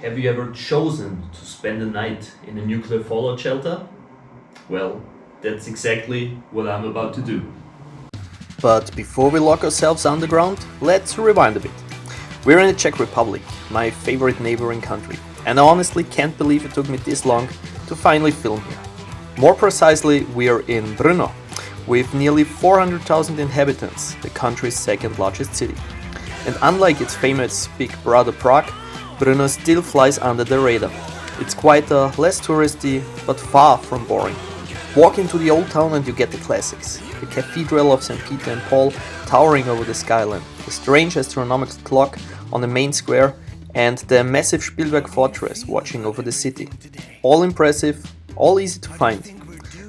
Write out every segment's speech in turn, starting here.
Have you ever chosen to spend a night in a nuclear fallout shelter? Well, that's exactly what I'm about to do. But before we lock ourselves underground, let's rewind a bit. We're in the Czech Republic, my favorite neighboring country, and I honestly can't believe it took me this long to finally film here. More precisely, we're in Brno, with nearly 400,000 inhabitants, the country's second largest city. And unlike its famous Big Brother Prague, Brno still flies under the radar. It's quite less touristy, but far from boring. Walk into the old town and you get the classics. The Cathedral of St. Peter and Paul towering over the skyline, the strange astronomical clock on the main square, and the massive Spielberg fortress watching over the city. All impressive, all easy to find.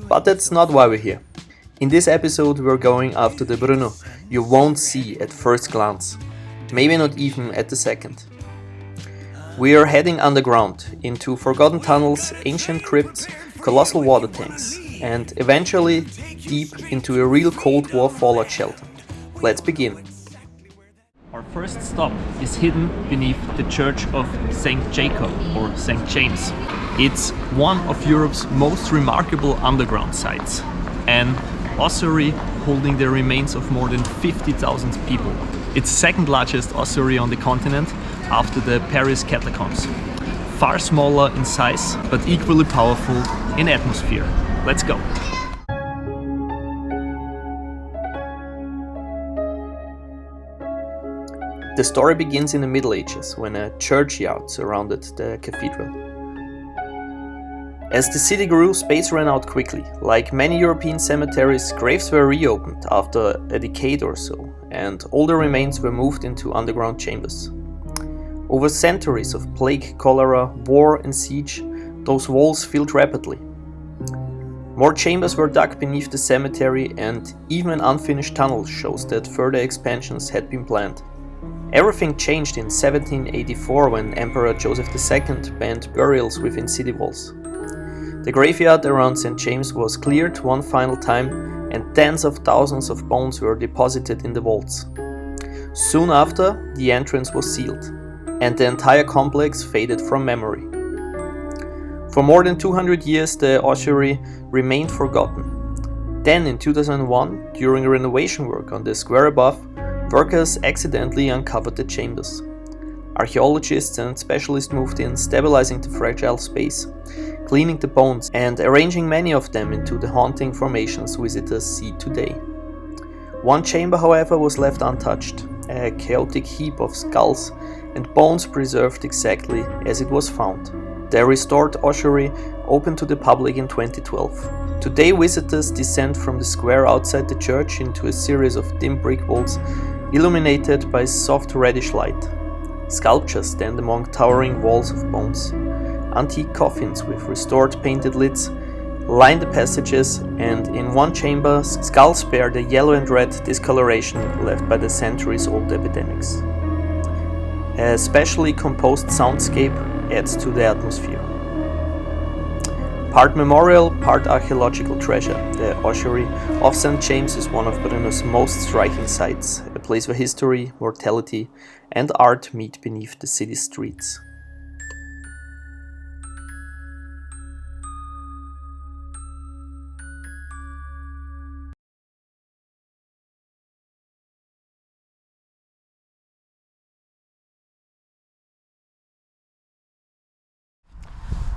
But that's not why we're here. In this episode we're going after the Brno you won't see at first glance. Maybe not even at the second. We are heading underground into forgotten tunnels, ancient crypts, colossal water tanks, and eventually deep into a real Cold War fallout shelter. Let's begin. Our first stop is hidden beneath the Church of St. Jacob or St. James. It's one of Europe's most remarkable underground sites, an ossuary holding the remains of more than 50,000 people. It's second largest ossuary on the continent after the Paris catacombs. Far smaller in size, but equally powerful in atmosphere. Let's go! The story begins in the Middle Ages, when a churchyard surrounded the cathedral. As the city grew, space ran out quickly. Like many European cemeteries, graves were reopened after a decade or so, and older remains were moved into underground chambers. Over centuries of plague, cholera, war and siege, those walls filled rapidly. More chambers were dug beneath the cemetery, and even an unfinished tunnel shows that further expansions had been planned. Everything changed in 1784 when Emperor Joseph II banned burials within city walls. The graveyard around St. James was cleared one final time, and tens of thousands of bones were deposited in the vaults. Soon after, the entrance was sealed, and the entire complex faded from memory. For more than 200 years, the ossuary remained forgotten. Then, in 2001, during renovation work on the square above, workers accidentally uncovered the chambers. Archaeologists and specialists moved in, stabilizing the fragile space, cleaning the bones, and arranging many of them into the haunting formations visitors see today. One chamber, however, was left untouched, a chaotic heap of skulls and bones preserved exactly as it was found. The restored ossuary opened to the public in 2012. Today, visitors descend from the square outside the church into a series of dim brick vaults illuminated by soft reddish light. Sculptures stand among towering walls of bones. Antique coffins with restored painted lids line the passages, and in one chamber, skulls bear the yellow and red discoloration left by the centuries-old epidemics. A specially composed soundscape adds to the atmosphere. Part memorial, part archaeological treasure, the ossuary of St. James is one of Brno's most striking sights, a place where history, mortality, and art meet beneath the city's streets.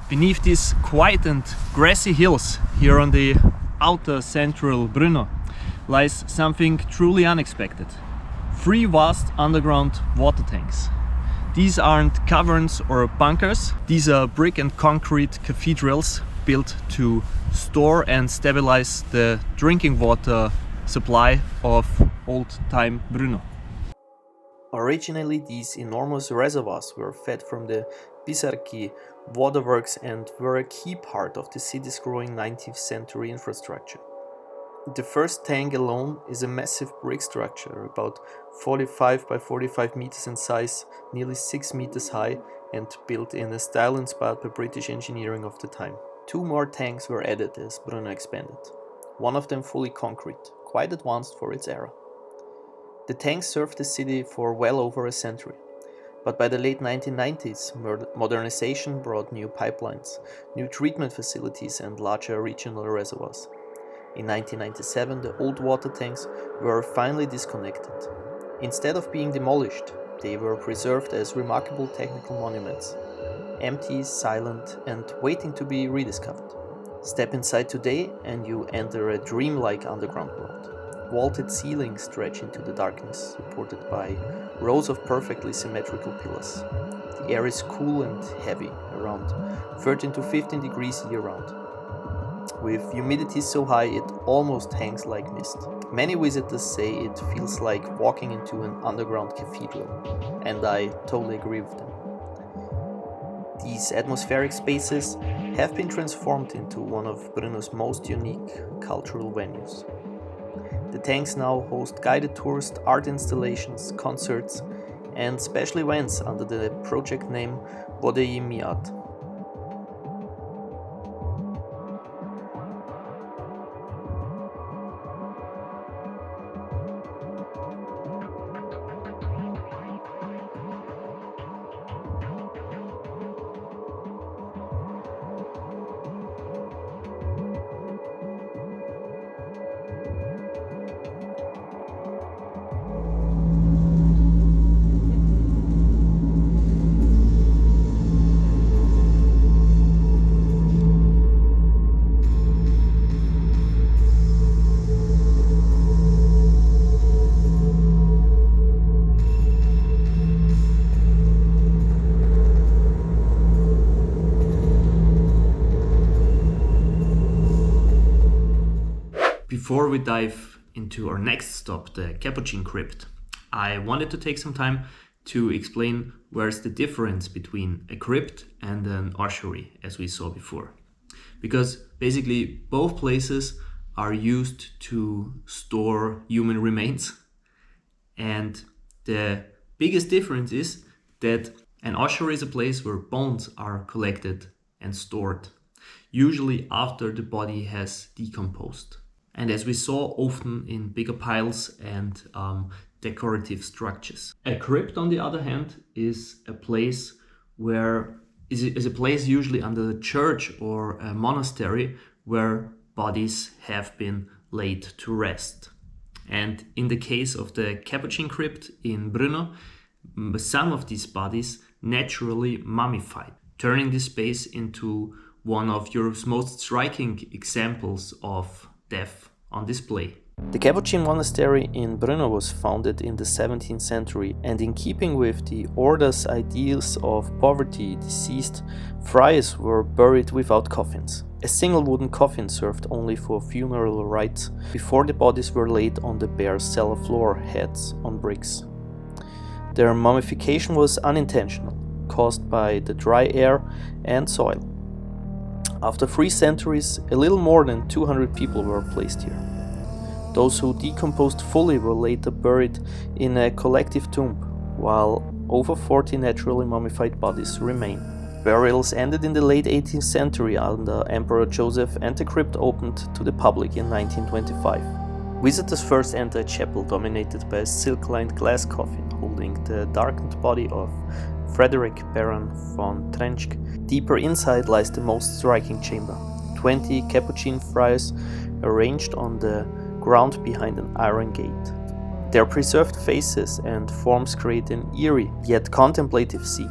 Beneath these quiet and grassy hills here on the outer central Brno lies something truly unexpected. 3 vast underground water tanks. These aren't caverns or bunkers, these are brick and concrete cathedrals built to store and stabilize the drinking water supply of old-time Brno. Originally, these enormous reservoirs were fed from the Pisarki waterworks and were a key part of the city's growing 19th century infrastructure. The first tank alone is a massive brick structure, about 45 by 45 meters in size, nearly 6 meters high, and built in a style inspired by British engineering of the time. 2 more tanks were added as Brno expanded, one of them fully concrete, quite advanced for its era. The tanks served the city for well over a century. But by the late 1990s, modernization brought new pipelines, new treatment facilities and larger regional reservoirs. In 1997, the old water tanks were finally disconnected. Instead of being demolished, they were preserved as remarkable technical monuments, empty, silent, and waiting to be rediscovered. Step inside today and you enter a dreamlike underground world. Vaulted ceilings stretch into the darkness, supported by rows of perfectly symmetrical pillars. The air is cool and heavy, around 13 to 15 degrees year-round, with humidity so high it almost hangs like mist. Many visitors say it feels like walking into an underground cathedral, and I totally agree with them. These atmospheric spaces have been transformed into one of Brno's most unique cultural venues. The tanks now host guided tours, art installations, concerts, and special events under the project name Bodei Miat. Before we dive into our next stop, the Capuchin crypt, I wanted to take some time to explain where's the difference between a crypt and an ossuary, as we saw before. Because basically both places are used to store human remains, and the biggest difference is that an ossuary is a place where bones are collected and stored, usually after the body has decomposed. And as we saw, often in bigger piles and decorative structures. A crypt, on the other hand, is a place usually under the church or a monastery where bodies have been laid to rest. And in the case of the Capuchin crypt in Brno, some of these bodies naturally mummified, turning this space into one of Europe's most striking examples of death on display. The Capuchin monastery in Brno was founded in the 17th century, and in keeping with the order's ideals of poverty, deceased friars were buried without coffins. A single wooden coffin served only for funeral rites before the bodies were laid on the bare cellar floor heads on bricks. Their mummification was unintentional, caused by the dry air and soil. After 3 centuries, a little more than 200 people were placed here. Those who decomposed fully were later buried in a collective tomb, while over 40 naturally mummified bodies remain. Burials ended in the late 18th century under Emperor Joseph, and the crypt opened to the public in 1925. Visitors first enter a chapel dominated by a silk-lined glass coffin holding the darkened body of Frederick Baron von Trenck. Deeper inside lies the most striking chamber. 20 Capuchin friars arranged on the ground behind an iron gate. Their preserved faces and forms create an eerie yet contemplative scene.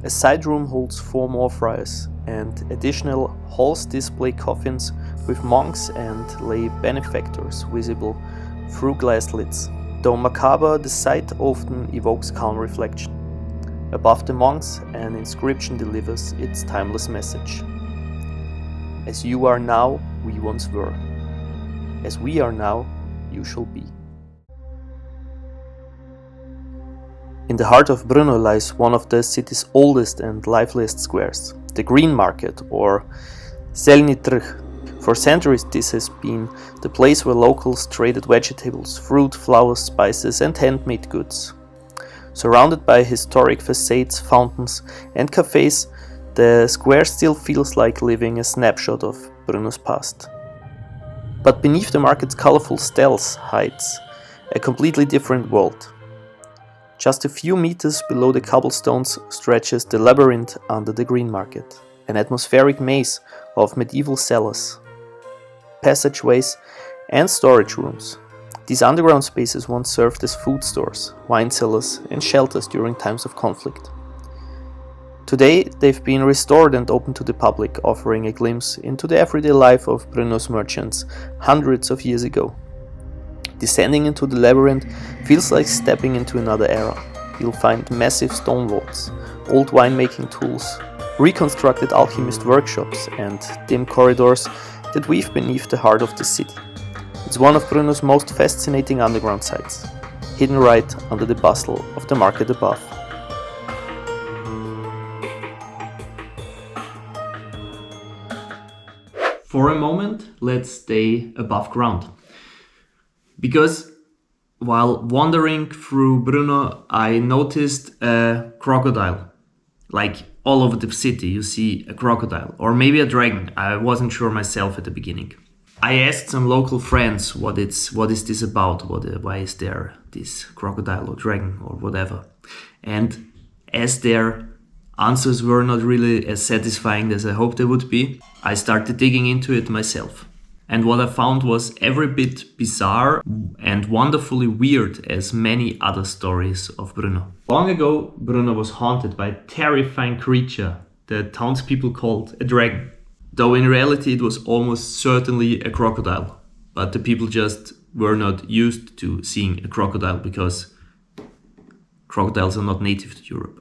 A side room holds 4 more friars, and additional halls display coffins with monks and lay benefactors visible through glass lids. Though macabre, the sight often evokes calm reflection. Above the monks, an inscription delivers its timeless message. As you are now, we once were. As we are now, you shall be. In the heart of Brno lies one of the city's oldest and liveliest squares, the Green Market, or Zelni Trh. For centuries this has been the place where locals traded vegetables, fruit, flowers, spices and handmade goods. Surrounded by historic facades, fountains and cafes, the square still feels like living a snapshot of Brno's past. But beneath the market's colorful stalls hides a completely different world. Just a few meters below the cobblestones stretches the labyrinth under the Green Market, an atmospheric maze of medieval cellars, passageways and storage rooms. These underground spaces once served as food stores, wine cellars and shelters during times of conflict. Today they've been restored and open to the public, offering a glimpse into the everyday life of Brno's merchants hundreds of years ago. Descending into the labyrinth feels like stepping into another era. You'll find massive stone walls, old winemaking tools, reconstructed alchemist workshops and dim corridors that weave beneath the heart of the city. It's one of Brno's most fascinating underground sites, hidden right under the bustle of the market above. For a moment, let's stay above ground. Because while wandering through Brno, I noticed a crocodile. Like all over the city, you see a crocodile, or maybe a dragon. I wasn't sure myself at the beginning. I asked some local friends what is this about, why is there this crocodile or dragon or whatever. And as their answers were not really as satisfying as I hoped they would be, I started digging into it myself. And what I found was every bit bizarre and wonderfully weird as many other stories of Brno. Long ago, Brno was haunted by a terrifying creature that townspeople called a dragon. Though in reality it was almost certainly a crocodile. But the people just were not used to seeing a crocodile because crocodiles are not native to Europe.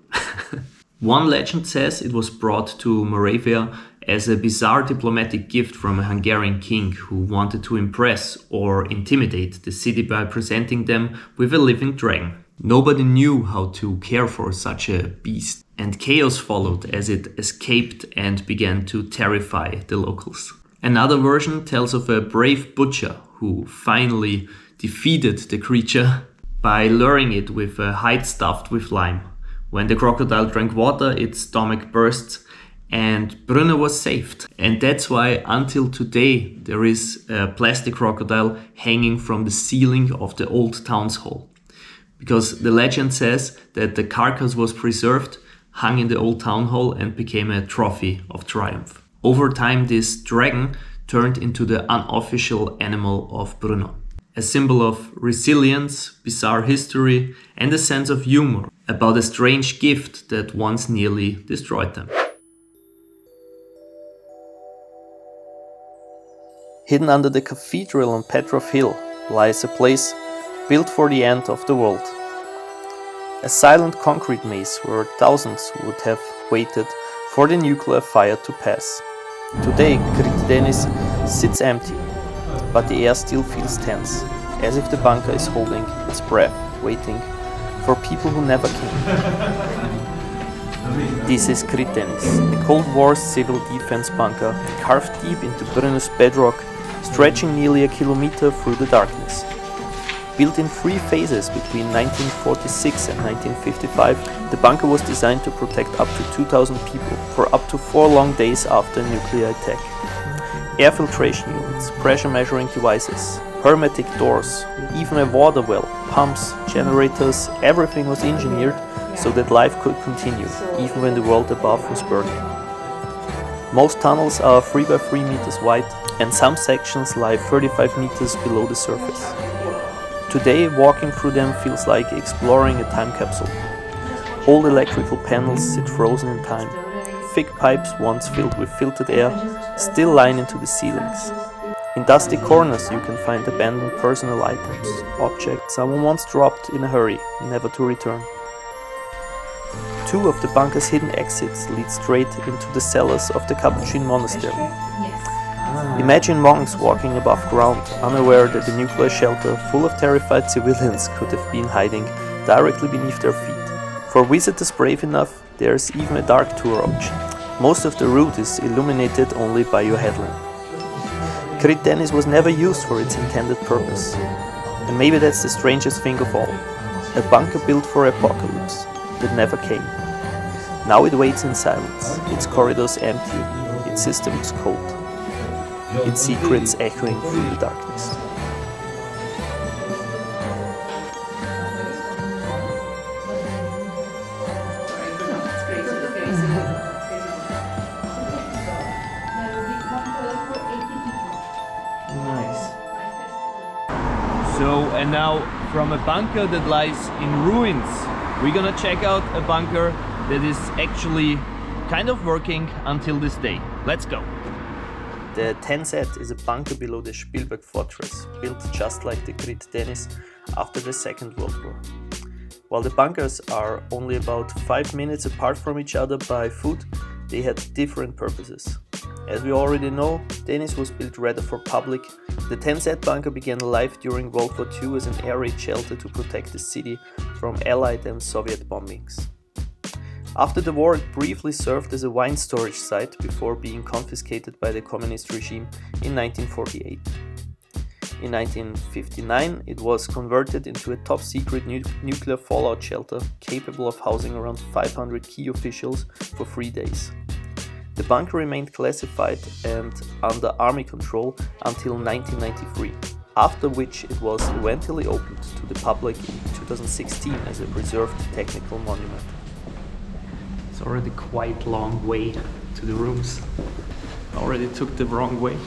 One legend says it was brought to Moravia as a bizarre diplomatic gift from a Hungarian king who wanted to impress or intimidate the city by presenting them with a living dragon. Nobody knew how to care for such a beast, and chaos followed as it escaped and began to terrify the locals. Another version tells of a brave butcher who finally defeated the creature by luring it with a hide stuffed with lime. When the crocodile drank water, its stomach burst and Brno was saved. And that's why until today there is a plastic crocodile hanging from the ceiling of the old town's hall. Because the legend says that the carcass was preserved, hung in the old town hall and became a trophy of triumph. Over time this dragon turned into the unofficial animal of Brno. A symbol of resilience, bizarre history and a sense of humor about a strange gift that once nearly destroyed them. Hidden under the cathedral on Petrov Hill lies a place built for the end of the world. A silent concrete maze where thousands would have waited for the nuclear fire to pass. Today, crypt sits empty, but the air still feels tense, as if the bunker is holding its breath, waiting for people who never came. This is crypt, a Cold War civil defense bunker carved deep into Brno's bedrock, stretching nearly a kilometer through the darkness. Built in 3 phases between 1946 and 1955, the bunker was designed to protect up to 2,000 people for up to 4 long days after a nuclear attack. Air filtration units, pressure measuring devices, hermetic doors, even a water well, pumps, generators, everything was engineered so that life could continue, even when the world above was burning. Most tunnels are 3 by 3 meters wide, and some sections lie 35 meters below the surface. Today, walking through them feels like exploring a time capsule. Old electrical panels sit frozen in time. Thick pipes, once filled with filtered air, still line into the ceilings. In dusty corners you can find abandoned personal items, objects someone once dropped in a hurry, never to return. 2 of the bunker's hidden exits lead straight into the cellars of the Capuchin monastery. Imagine monks walking above ground, unaware that the nuclear shelter full of terrified civilians could have been hiding directly beneath their feet. For visitors brave enough, there is even a dark tour option. Most of the route is illuminated only by your headlamp. Crypt was never used for its intended purpose. And maybe that's the strangest thing of all. A bunker built for apocalypse that never came. Now it waits in silence, its corridors empty, its systems cold, its secrets echoing through the darkness. and now from a bunker that lies in ruins, we're gonna check out a bunker that is actually kind of working until this day. Let's go. The 10Z is a bunker below the Spielberg fortress, built just like the crypt Dennis after the Second World War. While the bunkers are only about 5 minutes apart from each other by foot, they had different purposes. As we already know, Dennis was built rather for public. The 10Z bunker began life during World War II as an air raid shelter to protect the city from Allied and Soviet bombings. After the war, it briefly served as a wine storage site before being confiscated by the communist regime in 1948. In 1959, it was converted into a top-secret nuclear fallout shelter capable of housing around 500 key officials for 3 days. The bunker remained classified and under army control until 1993, after which it was eventually opened to the public in 2016 as a preserved technical monument. It's already quite long way to the rooms. Already took the wrong way.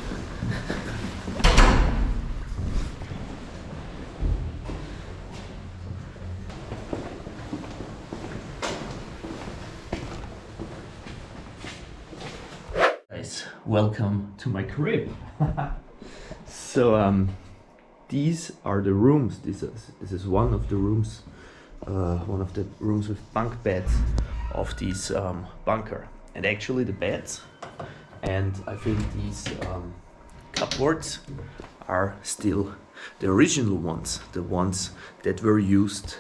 Guys, welcome to my crib. So these are the rooms. This is one of the rooms, with bunk beds of this bunker, and actually the beds, and I think these cupboards are still the original ones, the ones that were used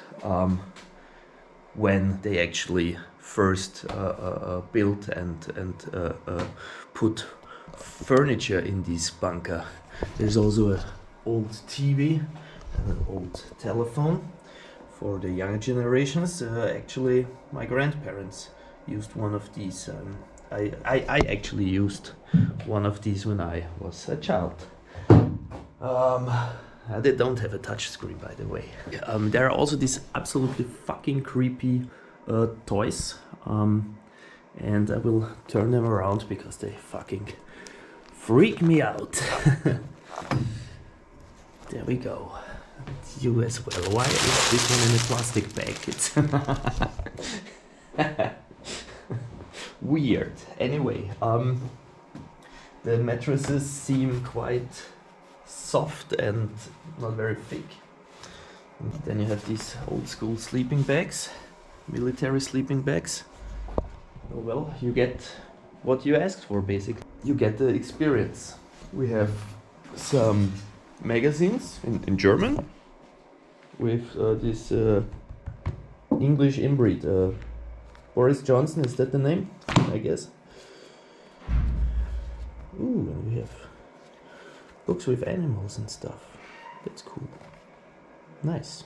when they actually first built and put furniture in this bunker. There's also an old TV and an old telephone. For the younger generations, actually my grandparents used one of these. I actually used one of these when I was a child. They don't have a touch screen, by the way. There are also these absolutely fucking creepy toys, and I will turn them around because they fucking freak me out. There we go. You as well. Why is this one in a plastic bag? It's weird. Anyway, the mattresses seem quite soft and not very thick. And then you have these old school sleeping bags, military sleeping bags. Oh well, you get what you asked for, basically. You get the experience. We have some magazines in German with this English inbreed. Boris Johnson, is that the name? I guess. Ooh, and we have books with animals and stuff. That's cool. Nice.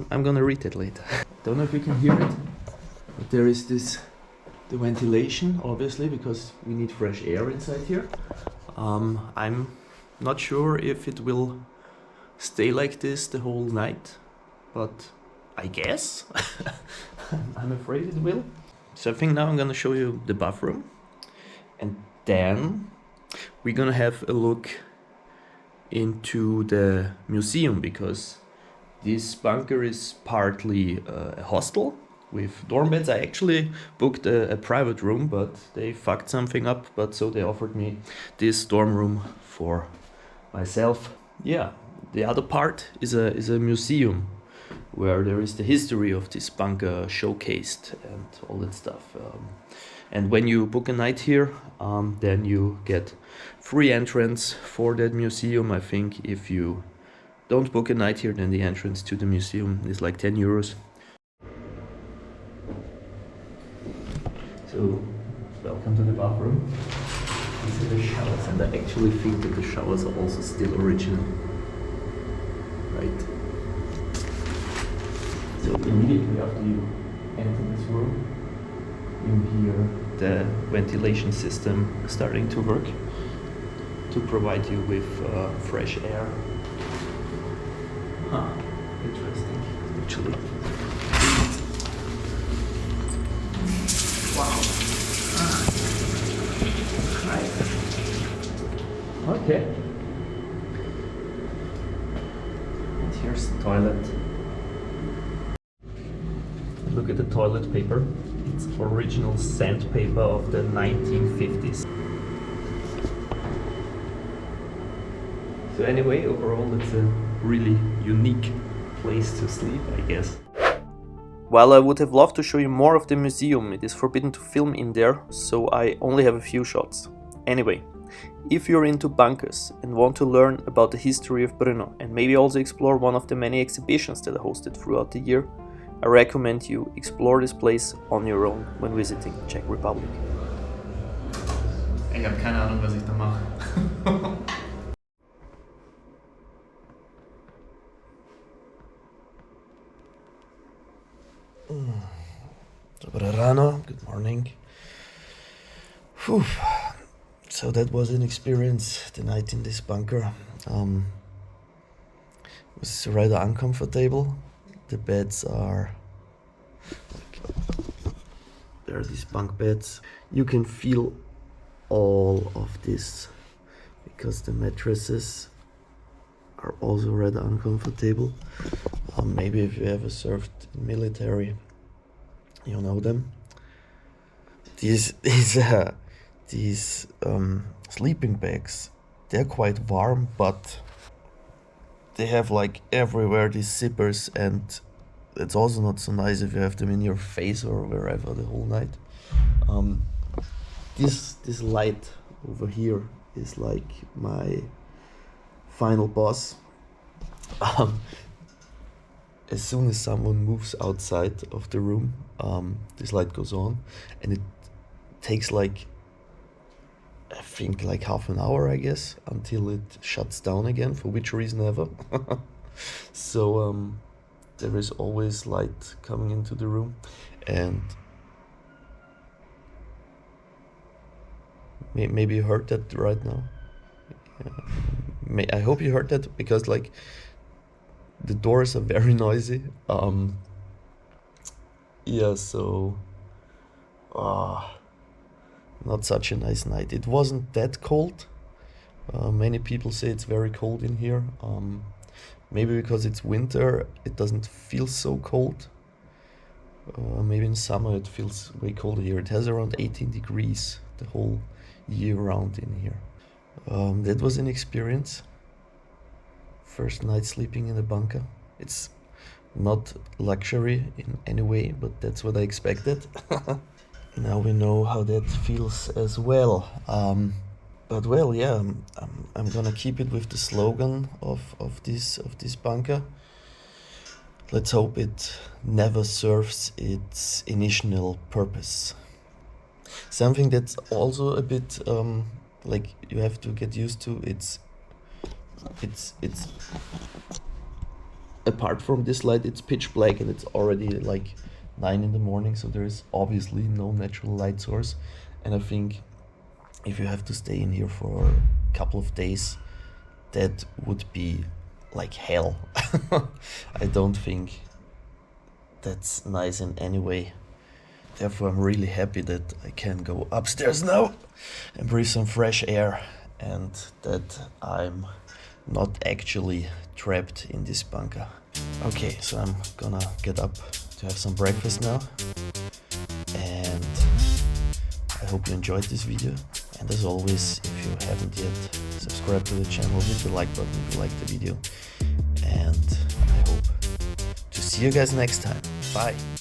I'm gonna read it later. Don't know if you can hear it, but there is the ventilation, obviously, because we need fresh air inside here. I'm not sure if it will stay like this the whole night, but I guess. I'm afraid it will. So I think now I'm gonna show you the bathroom, and then we're gonna have a look into the museum, because this bunker is partly a hostel with dorm beds. I actually booked a private room, but they fucked something up, but so they offered me this dorm room for myself. Yeah, the other part is a museum where there is the history of this bunker showcased and all that stuff. And when you book a night here, then you get free entrance for that museum. I think if you don't book a night here, then the entrance to the museum is like 10 euros. So, welcome to the bathroom. These are the showers, and I actually think that the showers are also still original. Right? So immediately after you enter this room, you hear the ventilation system starting to work to provide you with fresh air. Huh, interesting, actually. Wow. Right. Okay. And here's toilet. Look at the toilet paper. It's original sandpaper of the 1950s. So anyway, overall it's a really unique place to sleep, I guess. While I would have loved to show you more of the museum, it is forbidden to film in there, so I only have a few shots. Anyway, if you're into bunkers and want to learn about the history of Brno and maybe also explore one of the many exhibitions that are hosted throughout the year, I recommend you explore this place on your own when visiting Czech Republic. Ich habe keine Ahnung, was ich da mache. Dobre ráno, good morning. Whew. So that was an experience, the night in this bunker. It was rather uncomfortable. The beds are there are these bunk beds. You can feel all of this because the mattresses are also rather uncomfortable. Maybe if you ever served in military, you know them. These sleeping bags, they're quite warm, but they have like everywhere these zippers, and it's also not so nice if you have them in your face or wherever the whole night. This light over here is like my final boss. As soon as someone moves outside of the room, this light goes on, and it takes like, I think like half an hour, I guess, until it shuts down again, for which reason ever. So there is always light coming into the room, and maybe you heard that right now. I hope you heard that, because like the doors are very noisy. Yeah, so not such a nice night. It wasn't that cold. Many people say it's very cold in here. Maybe because it's winter, it doesn't feel so cold. Maybe in summer it feels way colder here. It has around 18 degrees the whole year round in here. That was an experience. First night sleeping in a bunker. It's not luxury in any way, but that's what I expected. Now we know how that feels as well. But well, yeah, I'm gonna keep it with the slogan of this bunker. Let's hope it never serves its initial purpose. Something that's also a bit like you have to get used to. It's apart from this light, it's pitch black, and it's already like 9 in the morning, so there is obviously no natural light source. And I think if you have to stay in here for a couple of days, that would be like hell. I don't think that's nice in any way. Therefore, I'm really happy that I can go upstairs now and breathe some fresh air, and that I'm not actually trapped in this bunker. Okay, so I'm gonna get up to have some breakfast now, and I hope you enjoyed this video. And as always, if you haven't yet, subscribe to the channel, hit the like button if you liked the video, and I hope to see you guys next time. Bye!